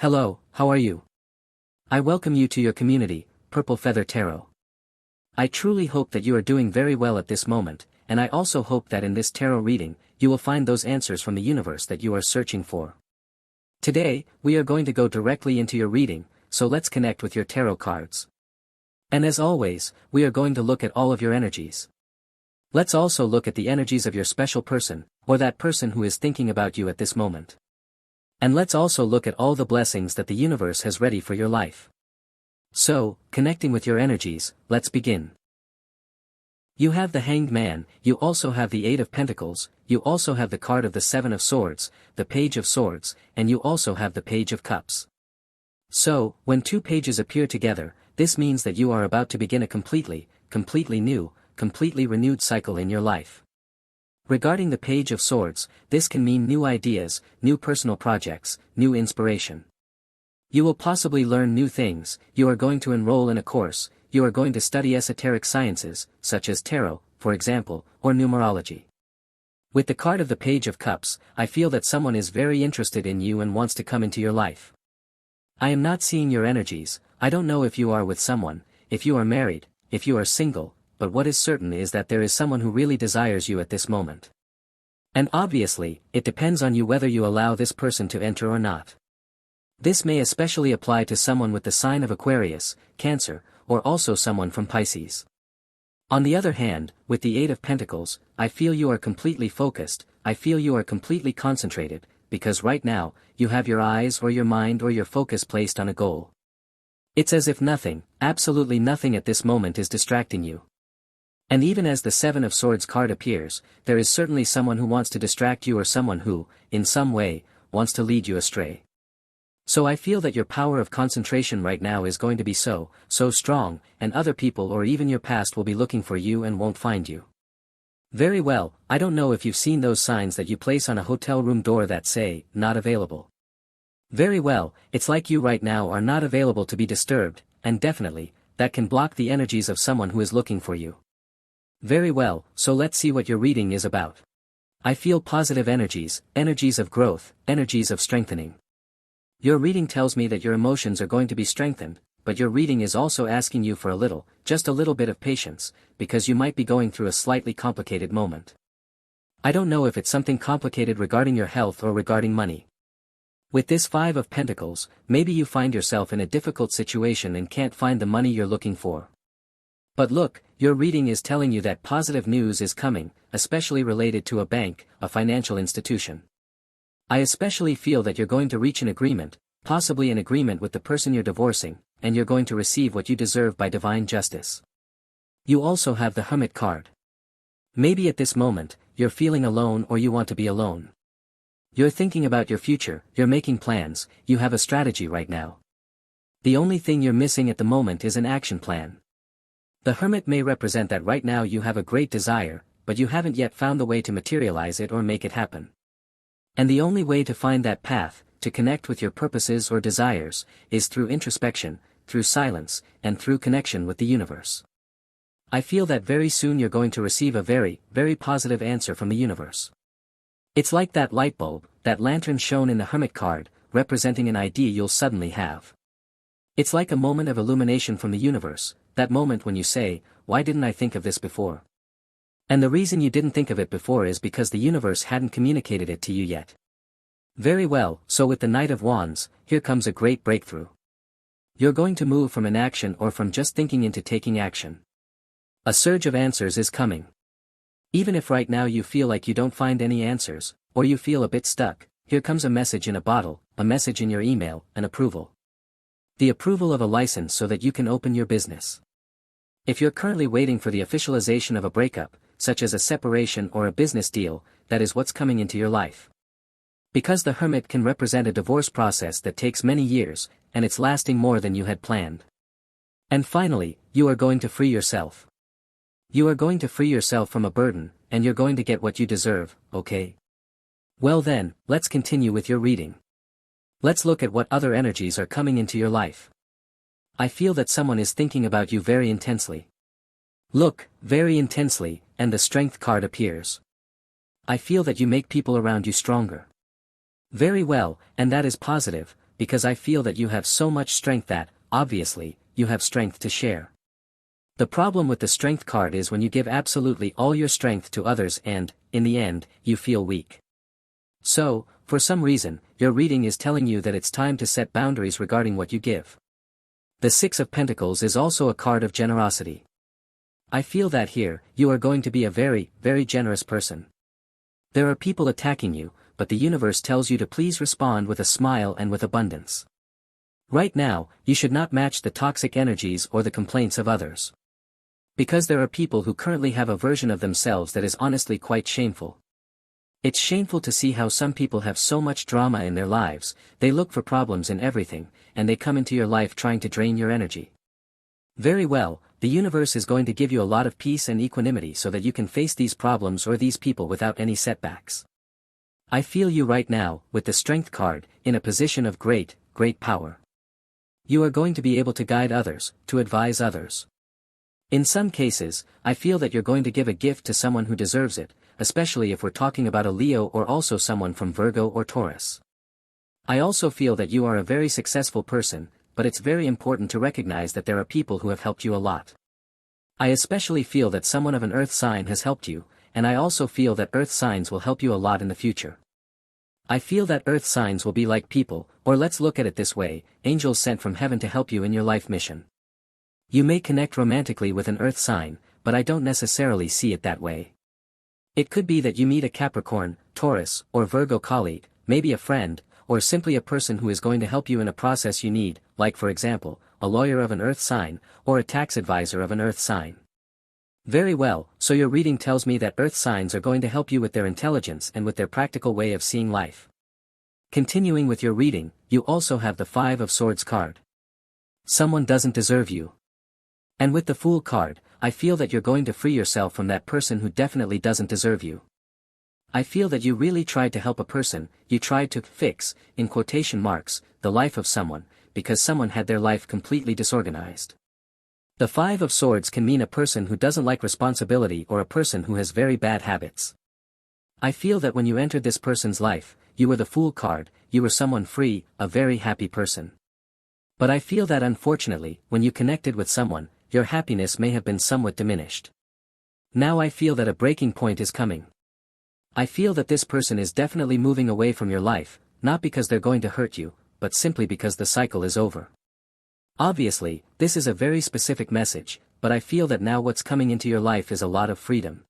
Hello, how are you? I welcome you to your community, Purple Feather Tarot. I truly hope that you are doing very well at this moment, and I also hope that in this tarot reading, you will find those answers from the universe that you are searching for. Today, we are going to go directly into your reading, so let's connect with your tarot cards. And as always, we are going to look at all of your energies. Let's also look at the energies of your special person, or that person who is thinking about you at this moment. And let's also look at all the blessings that the universe has ready for your life. So, connecting with your energies, let's begin. You have the Hanged Man, you also have the Eight of Pentacles, you also have the card of the Seven of Swords, the Page of Swords, and you also have the Page of Cups. So, when two pages appear together, this means that you are about to begin a completely new, completely renewed cycle in your life. Regarding the Page of Swords, this can mean new ideas, new personal projects, new inspiration. You will possibly learn new things, you are going to enroll in a course, you are going to study esoteric sciences, such as tarot, for example, or numerology. With the card of the Page of Cups, I feel that someone is very interested in you and wants to come into your life. I am not seeing your energies, I don't know if you are with someone, if you are married, if you are single, but what is certain is that there is someone who really desires you at this moment. And obviously, it depends on you whether you allow this person to enter or not. This may especially apply to someone with the sign of Aquarius, Cancer, or also someone from Pisces. On the other hand, with the Eight of Pentacles, I feel you are completely focused, I feel you are completely concentrated, because right now, you have your eyes or your mind or your focus placed on a goal. It's as if nothing, absolutely nothing at this moment is distracting you. And even as the Seven of Swords card appears, there is certainly someone who wants to distract you or someone who, in some way, wants to lead you astray. So I feel that your power of concentration right now is going to be so strong, and other people or even your past will be looking for you and won't find you. Very well, I don't know if you've seen those signs that you place on a hotel room door that say, not available. Very well, it's like you right now are not available to be disturbed, and definitely, that can block the energies of someone who is looking for you. Very well, so let's see what your reading is about. I feel positive energies, energies of growth, energies of strengthening. Your reading tells me that your emotions are going to be strengthened, but your reading is also asking you for just a little bit of patience, because you might be going through a slightly complicated moment. I don't know if it's something complicated regarding your health or regarding money. With this Five of Pentacles, maybe you find yourself in a difficult situation and can't find the money you're looking for. But look, your reading is telling you that positive news is coming, especially related to a bank, a financial institution. I especially feel that you're going to reach an agreement, possibly an agreement with the person you're divorcing, and you're going to receive what you deserve by divine justice. You also have the Hermit card. Maybe at this moment, you're feeling alone or you want to be alone. You're thinking about your future, you're making plans, you have a strategy right now. The only thing you're missing at the moment is an action plan. The Hermit may represent that right now you have a great desire, but you haven't yet found the way to materialize it or make it happen. And the only way to find that path, to connect with your purposes or desires, is through introspection, through silence, and through connection with the universe. I feel that very soon you're going to receive a very positive answer from the universe. It's like that light bulb, that lantern shown in the Hermit card, representing an idea you'll suddenly have. It's like a moment of illumination from the universe, that moment when you say, why didn't I think of this before? And the reason you didn't think of it before is because the universe hadn't communicated it to you yet. Very well, so with the Knight of Wands, here comes a great breakthrough. You're going to move from inaction or from just thinking into taking action. A surge of answers is coming. Even if right now you feel like you don't find any answers, or you feel a bit stuck, here comes a message in a bottle, a message in your email, an approval. The approval of a license so that you can open your business. If you're currently waiting for the officialization of a breakup, such as a separation or a business deal, that is what's coming into your life. Because the Hermit can represent a divorce process that takes many years, and it's lasting more than you had planned. And finally, you are going to free yourself. You are going to free yourself from a burden, and you're going to get what you deserve, okay? Well then, let's continue with your reading. Let's look at what other energies are coming into your life. I feel that someone is thinking about you very intensely. Look, very intensely, and the Strength card appears. I feel that you make people around you stronger. Very well, and that is positive, because I feel that you have so much strength that, obviously, you have strength to share. The problem with the strength card is when you give absolutely all your strength to others and, in the end, you feel weak. So, for some reason, your reading is telling you that it's time to set boundaries regarding what you give. The Six of Pentacles is also a card of generosity. I feel that here, you are going to be a very, very generous person. There are people attacking you, but the universe tells you to please respond with a smile and with abundance. Right now, you should not match the toxic energies or the complaints of others. Because there are people who currently have a version of themselves that is honestly quite shameful. It's shameful to see how some people have so much drama in their lives, they look for problems in everything, and they come into your life trying to drain your energy. Very well, the universe is going to give you a lot of peace and equanimity so that you can face these problems or these people without any setbacks. I feel you right now, with the Strength card, in a position of great, great power. You are going to be able to guide others, to advise others. In some cases, I feel that you're going to give a gift to someone who deserves it, especially if we're talking about a Leo or also someone from Virgo or Taurus. I also feel that you are a very successful person, but it's very important to recognize that there are people who have helped you a lot. I especially feel that someone of an earth sign has helped you, and I also feel that earth signs will help you a lot in the future. I feel that earth signs will be like people, or let's look at it this way, angels sent from heaven to help you in your life mission. You may connect romantically with an earth sign, but I don't necessarily see it that way. It could be that you meet a Capricorn, Taurus, or Virgo colleague, maybe a friend, or simply a person who is going to help you in a process you need, like for example, a lawyer of an earth sign, or a tax advisor of an earth sign. Very well, so your reading tells me that earth signs are going to help you with their intelligence and with their practical way of seeing life. Continuing with your reading, you also have the Five of Swords card. Someone doesn't deserve you. And with the Fool card, I feel that you're going to free yourself from that person who definitely doesn't deserve you. I feel that you really tried to help a person, you tried to fix, in quotation marks, the life of someone, because someone had their life completely disorganized. The Five of Swords can mean a person who doesn't like responsibility or a person who has very bad habits. I feel that when you entered this person's life, you were the Fool card, you were someone free, a very happy person. But I feel that unfortunately, when you connected with someone, your happiness may have been somewhat diminished. Now I feel that a breaking point is coming. I feel that this person is definitely moving away from your life, not because they're going to hurt you, but simply because the cycle is over. Obviously, this is a very specific message, but I feel that now what's coming into your life is a lot of freedom.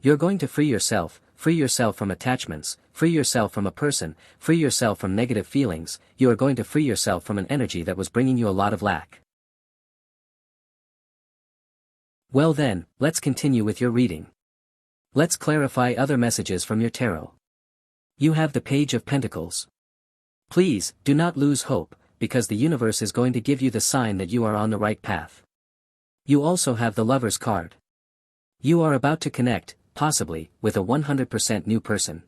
You're going to free yourself from attachments, free yourself from a person, free yourself from negative feelings, you are going to free yourself from an energy that was bringing you a lot of lack. Well then, let's continue with your reading. Let's clarify other messages from your tarot. You have the Page of Pentacles. Please, do not lose hope, because the universe is going to give you the sign that you are on the right path. You also have the Lovers card. You are about to connect, possibly, with a 100% new person.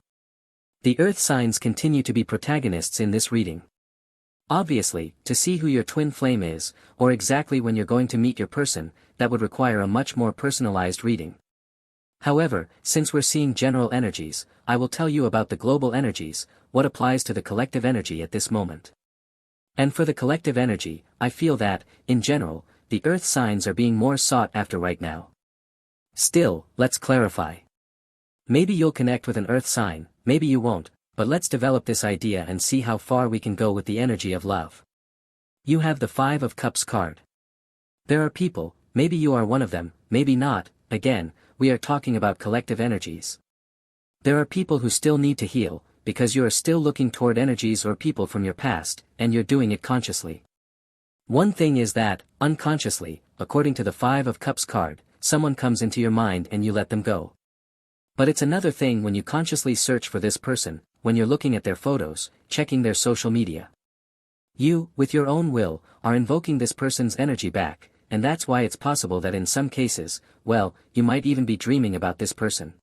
The earth signs continue to be protagonists in this reading. Obviously, to see who your twin flame is, or exactly when you're going to meet your person, that would require a much more personalized reading. However, since we're seeing general energies, I will tell you about the global energies, what applies to the collective energy at this moment. And for the collective energy, I feel that, in general, the earth signs are being more sought after right now. Still, let's clarify. Maybe you'll connect with an earth sign, maybe you won't, but let's develop this idea and see how far we can go with the energy of love. You have the Five of Cups card. There are people, maybe you are one of them, maybe not, again, we are talking about collective energies. There are people who still need to heal, because you are still looking toward energies or people from your past, and you're doing it consciously. One thing is that, unconsciously, according to the Five of Cups card, someone comes into your mind and you let them go. But it's another thing when you consciously search for this person, when you're looking at their photos, checking their social media. You, with your own will, are invoking this person's energy back, and that's why it's possible that in some cases, well, you might even be dreaming about this person.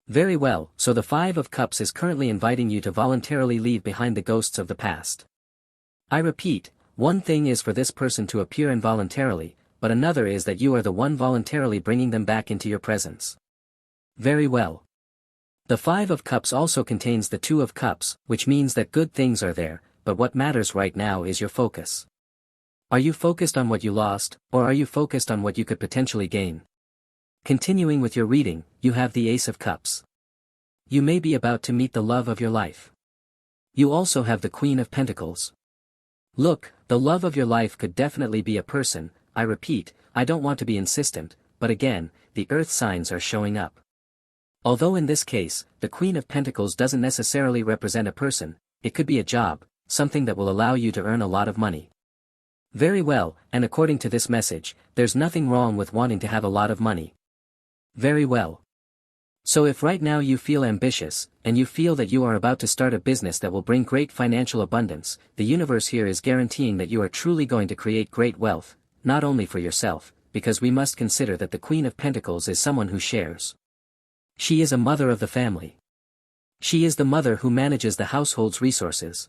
Very well, so the Five of Cups is currently inviting you to voluntarily leave behind the ghosts of the past. I repeat, one thing is for this person to appear involuntarily, but another is that you are the one voluntarily bringing them back into your presence. Very well. The Five of Cups also contains the Two of Cups, which means that good things are there, but what matters right now is your focus. Are you focused on what you lost, or are you focused on what you could potentially gain? Continuing with your reading, you have the Ace of Cups. You may be about to meet the love of your life. You also have the Queen of Pentacles. Look, the love of your life could definitely be a person. I repeat, I don't want to be insistent, but again, the earth signs are showing up. Although in this case, the Queen of Pentacles doesn't necessarily represent a person, it could be a job, something that will allow you to earn a lot of money. Very well, and according to this message, there's nothing wrong with wanting to have a lot of money. Very well. So if right now you feel ambitious, and you feel that you are about to start a business that will bring great financial abundance, the universe here is guaranteeing that you are truly going to create great wealth, not only for yourself, because we must consider that the Queen of Pentacles is someone who shares. She is a mother of the family. She is the mother who manages the household's resources.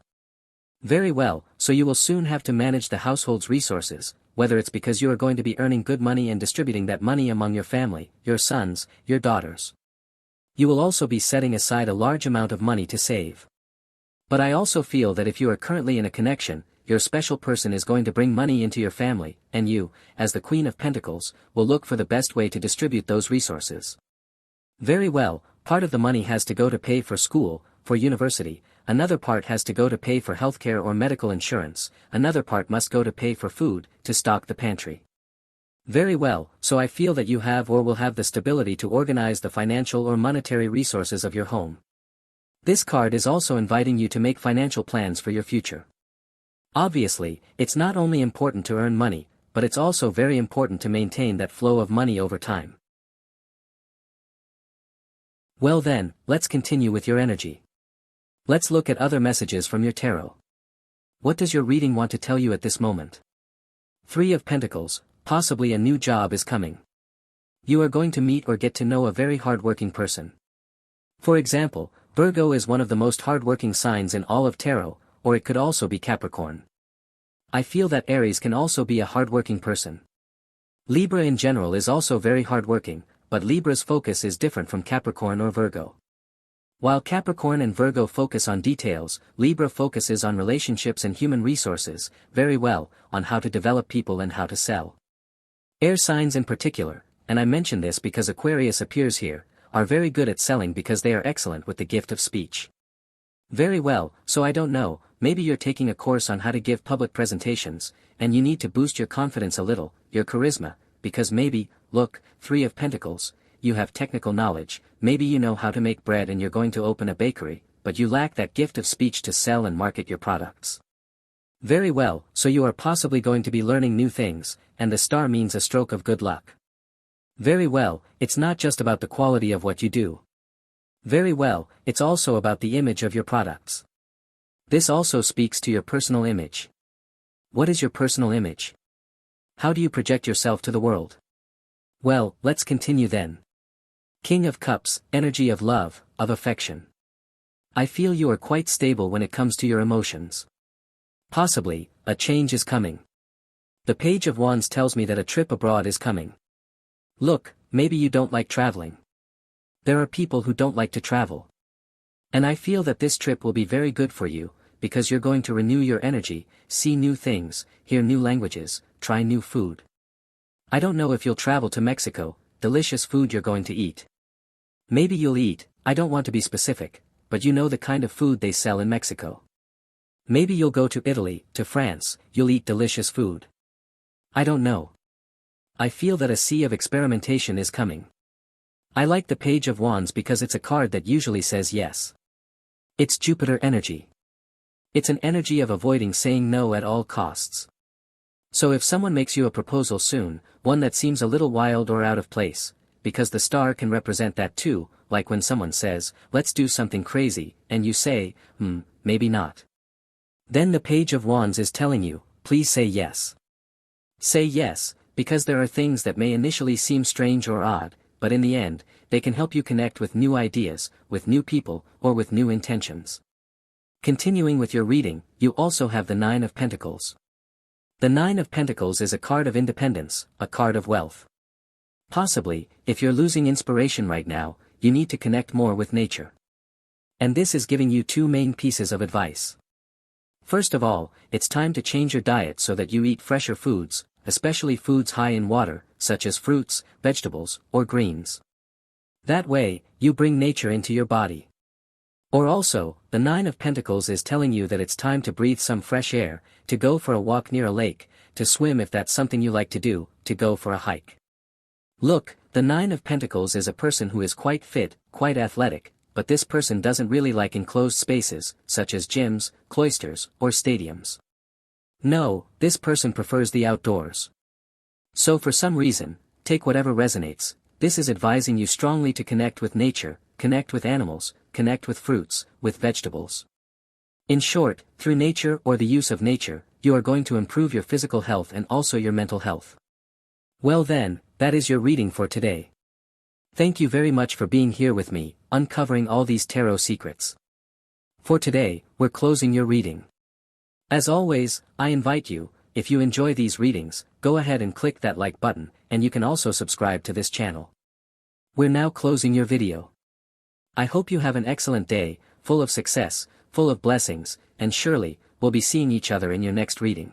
Very well, so you will soon have to manage the household's resources, whether it's because you are going to be earning good money and distributing that money among your family, your sons, your daughters. You will also be setting aside a large amount of money to save. But I also feel that if you are currently in a connection, your special person is going to bring money into your family, and you, as the Queen of Pentacles, will look for the best way to distribute those resources. Very well, part of the money has to go to pay for school, for university, another part has to go to pay for healthcare or medical insurance, another part must go to pay for food, to stock the pantry. Very well, so I feel that you have or will have the stability to organize the financial or monetary resources of your home. This card is also inviting you to make financial plans for your future. Obviously, it's not only important to earn money, but it's also very important to maintain that flow of money over time. Well then, let's continue with your energy. Let's look at other messages from your tarot. What does your reading want to tell you at this moment? 3 of Pentacles, possibly a new job is coming. You are going to meet or get to know a very hardworking person. For example, Virgo is one of the most hardworking signs in all of tarot, or it could also be Capricorn. I feel that Aries can also be a hardworking person. Libra in general is also very hardworking, but Libra's focus is different from Capricorn or Virgo. While Capricorn and Virgo focus on details, Libra focuses on relationships and human resources, very well, on how to develop people and how to sell. Air signs in particular, and I mention this because Aquarius appears here, are very good at selling because they are excellent with the gift of speech. Very well, so I don't know, maybe you're taking a course on how to give public presentations, and you need to boost your confidence a little, your charisma, because maybe, look, 3 of Pentacles, you have technical knowledge, maybe you know how to make bread and you're going to open a bakery, but you lack that gift of speech to sell and market your products. Very well, so you are possibly going to be learning new things, and the star means a stroke of good luck. Very well, it's not just about the quality of what you do. Very well, it's also about the image of your products. This also speaks to your personal image. What is your personal image? How do you project yourself to the world? Well, let's continue then. King of Cups, energy of love, of affection. I feel you are quite stable when it comes to your emotions. Possibly, a change is coming. The Page of Wands tells me that a trip abroad is coming. Look, maybe you don't like traveling. There are people who don't like to travel. And I feel that this trip will be very good for you, because you're going to renew your energy, see new things, hear new languages, try new food. I don't know if you'll travel to Mexico, delicious food you're going to eat. Maybe you'll eat, I don't want to be specific, but you know the kind of food they sell in Mexico. Maybe you'll go to Italy, to France, you'll eat delicious food. I don't know. I feel that a sea of experimentation is coming. I like the Page of Wands because it's a card that usually says yes. It's Jupiter energy. It's an energy of avoiding saying no at all costs. So if someone makes you a proposal soon, one that seems a little wild or out of place, because the star can represent that too, like when someone says, let's do something crazy, and you say, maybe not. Then the Page of Wands is telling you, please say yes. Say yes, because there are things that may initially seem strange or odd, but in the end, they can help you connect with new ideas, with new people, or with new intentions. Continuing with your reading, you also have the 9 of Pentacles. The 9 of Pentacles is a card of independence, a card of wealth. Possibly, if you're losing inspiration right now, you need to connect more with nature. And this is giving you 2 main pieces of advice. First of all, it's time to change your diet so that you eat fresher foods, especially foods high in water, such as fruits, vegetables, or greens. That way, you bring nature into your body. Or also, the Nine of Pentacles is telling you that it's time to breathe some fresh air, to go for a walk near a lake, to swim if that's something you like to do, to go for a hike. Look, the Nine of Pentacles is a person who is quite fit, quite athletic, but this person doesn't really like enclosed spaces, such as gyms, cloisters, or stadiums. No, this person prefers the outdoors. So for some reason, take whatever resonates, this is advising you strongly to connect with nature, connect with animals, connect with fruits, with vegetables. In short, through nature or the use of nature, you are going to improve your physical health and also your mental health. Well then, that is your reading for today. Thank you very much for being here with me, uncovering all these tarot secrets. For today, we're closing your reading. As always, I invite you, if you enjoy these readings, go ahead and click that like button, and you can also subscribe to this channel. We're now closing your video. I hope you have an excellent day, full of success, full of blessings, and surely, we'll be seeing each other in your next reading.